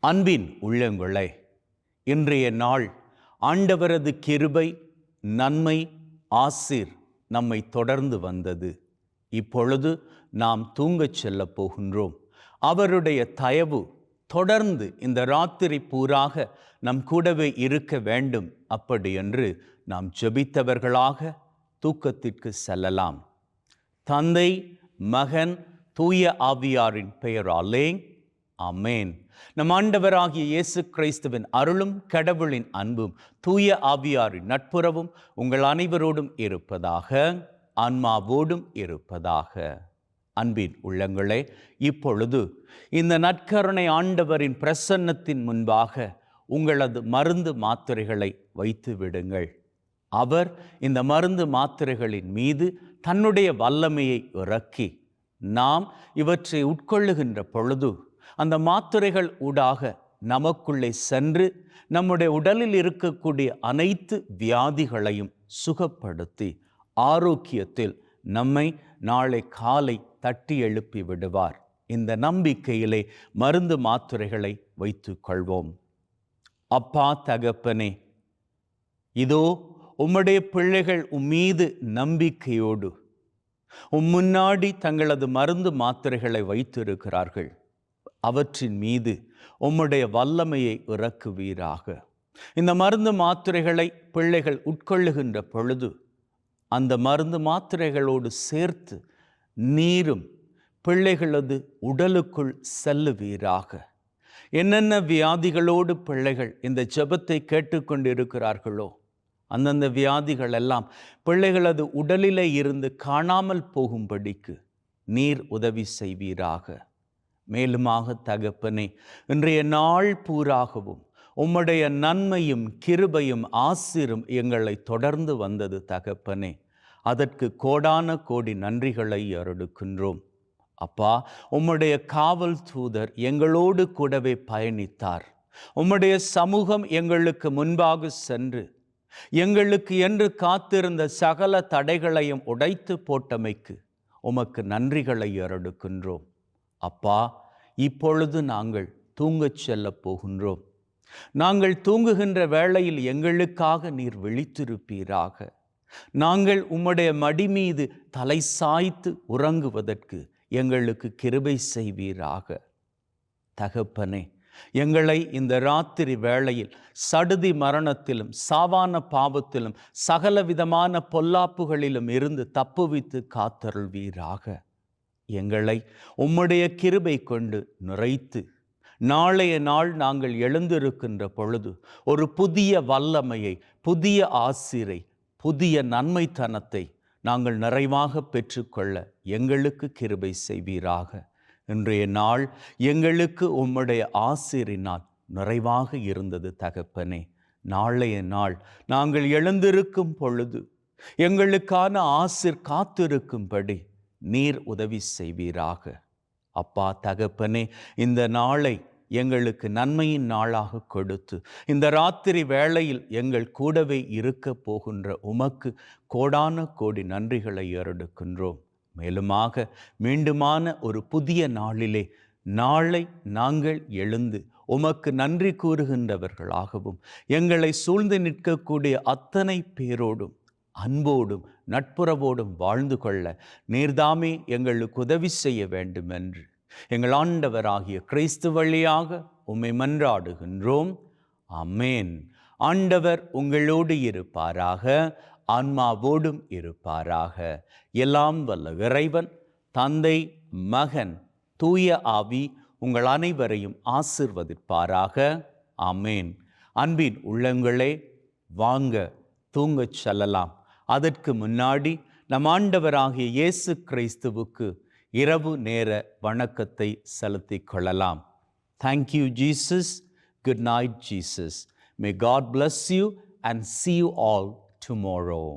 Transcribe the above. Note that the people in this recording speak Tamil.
அன்பின் உள்ளங்களே, இன்றைய நாள் ஆண்டவரது கிருபை, நன்மை, ஆசீர் நம்மை தொடர்ந்து வந்தது. இப்பொழுது நாம் தூங்கச் செல்ல போகின்றோம். அவருடைய தயவு தொடர்ந்து இந்த ராத்திரி பூராக நம் கூடவே இருக்க வேண்டும். அப்படி என்று நாம் ஜெபித்தவர்களாக தூக்கத்திற்கு செல்லலாம். தந்தை, மகன், தூய ஆவியாரின் பெயராலே ஆமென். நம் ஆண்டவராகிய இயேசு கிறிஸ்துவின் அருளும் கடவுளின் அன்பும் தூய ஆவியாரின் நட்புறவும் உங்கள் அனைவரோடும் இருப்பதாக, ஆன்மாவோடும் இருப்பதாக. அன்பின் உள்ளங்களே, இப்பொழுது இந்த நற்கருணை ஆண்டவரின் பிரசன்னத்தின் முன்பாக உங்களது மருந்து மாத்திரைகளை வைத்து விடுங்கள். அவர் இந்த மருந்து மாத்திரைகளின் மீது தன்னுடைய வல்லமையை இறக்கி நாம் இவற்றை உட்கொள்ளுகின்ற பொழுது அந்த மாத்திரைகள் ஊடாக நமக்குள்ளே சென்று நம்முடைய உடலில் இருக்கக்கூடிய அனைத்து வியாதிகளையும் சுகப்படுத்தி ஆரோக்கியத்தில் நம்மை நாளை காலை தட்டி எழுப்பி விடுவார். இந்த நம்பிக்கையிலே மருந்து மாத்திரைகளை வைத்து கொள்வோம். அப்பா தகப்பனே, இதோ உம்முடைய பிள்ளைகள் உம்மீது நம்பிக்கையோடு முன்னாடி தங்களது மருந்து மாத்திரைகளை வைத்திருக்கிறார்கள். அவற்றின் மீது உம்முடைய வல்லமையை இறக்குவீராக. இந்த மருந்து மாத்திரைகளை பிள்ளைகள் உட்கொள்ளுகின்ற பொழுது அந்த மருந்து மாத்திரைகளோடு சேர்த்து நீரும் பிள்ளைகளது உடலுக்குள் செல்லுவீராக. என்னென்ன வியாதிகளோடு பிள்ளைகள் இந்த ஜெபத்தை கேட்டுக்கொண்டிருக்கிறார்களோ அந்தந்த வியாதிகள் எல்லாம் பிள்ளைகளது உடலிலே இருந்து காணாமல் போகும்படிக்கு நீர் உதவி செய்வீராக. மேலுமாக தகப்பனே, இன்றைய நாள் பூராகவும் உம்முடைய நன்மையும் கிருபையும் ஆசீரும் எங்களை தொடர்ந்து வந்தது தகப்பனே. அதற்கு கோடான கோடி நன்றிகளை அருளுகின்றோம். அப்பா, உம்முடைய காவல் தூதர் எங்களோடு கூடவே பயணித்தார். உம்முடைய சமூகம் எங்களுக்கு முன்பாக சென்று எங்களுக்கு என்று காத்திருந்த சகல தடைகளையும் உடைத்து போட்டமைக்கு உமக்கு நன்றிகளை அருளுகின்றோம். அப்பா, இப்பொழுது நாங்கள் தூங்கச் செல்ல போகின்றோம். நாங்கள் தூங்குகின்ற வேளையில் எங்களுக்காக நீர் விழித்திருப்பீராக. நாங்கள் உம்முடைய மடி மீது தலை சாய்த்து உறங்குவதற்கு எங்களுக்கு கிருபை செய்வீராக. தகப்பனே, எங்களை இந்த ராத்திரி வேளையில் சடுதி மரணத்திலும் சாவான பாவத்திலும் சகலவிதமான பொல்லாப்புகளிலும் இருந்து தப்புவித்து காத்தருள்வீராக. எங்களை உம்முடைய கிருபை கொண்டு நிறைத்து நாளைய நாள் நாங்கள் எழுந்திருக்கின்ற பொழுது ஒரு புதிய வல்லமையை, புதிய ஆசீரை, புதிய நன்மைத்தனத்தை நாங்கள் நிறைவாக பெற்றுக்கொள்ள எங்களுக்கு கிருபை செய்வீராக. இன்றைய நாள் எங்களுக்கு உம்முடைய ஆசீரினால் நிறைவாக இருந்தது தகப்பனே. நாளைய நாள் நாங்கள் எழுந்திருக்கும் பொழுது எங்களுக்கான ஆசீர் காத்திருக்கும்படி நீர் உதவி செய்வீராக. அப்பா தகப்பனே, இந்த நாளை எங்களுக்கு நன்மையின் நாளாக கொடுத்து இந்த ராத்திரி வேளையில் எங்கள் கூடவே இருக்க போகின்ற உமக்கு கோடான கோடி நன்றிகளை அருளுகின்றோம். மேலுமாக மீண்டுமான ஒரு புதிய நாளிலே நாளை நாங்கள் எழுந்து உமக்கு நன்றி கூறுகின்றவர்களாகவும் எங்களை சூழ்ந்து நிற்கக்கூடிய அத்தனை பேரோடும் அன்போடும் நட்புறவோடும் வாழ்ந்து கொள்ள நீர்தாமே எங்களுக்கு உதவி செய்ய வேண்டும் என்று எங்கள் ஆண்டவராகிய கிறிஸ்து வழியாக உம்மை மன்றாடுகின்றோம். ஆமென். ஆண்டவர் உங்களோடு இருப்பாராக, ஆன்மாவோடும் இருப்பாராக. எல்லாம் வல்ல இறைவன் தந்தை, மகன், தூய ஆவி உங்கள் அனைவரையும் ஆசீர்வதிப்பாராக. ஆமென். அன்பின் உள்ளங்களே, வாங்க தூங்கச் செல்லலாம். அதற்கு முன்னாடி நம் ஆண்டவராகிய இயேசு கிறிஸ்துவுக்கு இரவு நேர வணக்கத்தை செலுத்திக் கொள்ளலாம். Thank you, Jesus. Good night, Jesus. May God bless you and see you all tomorrow.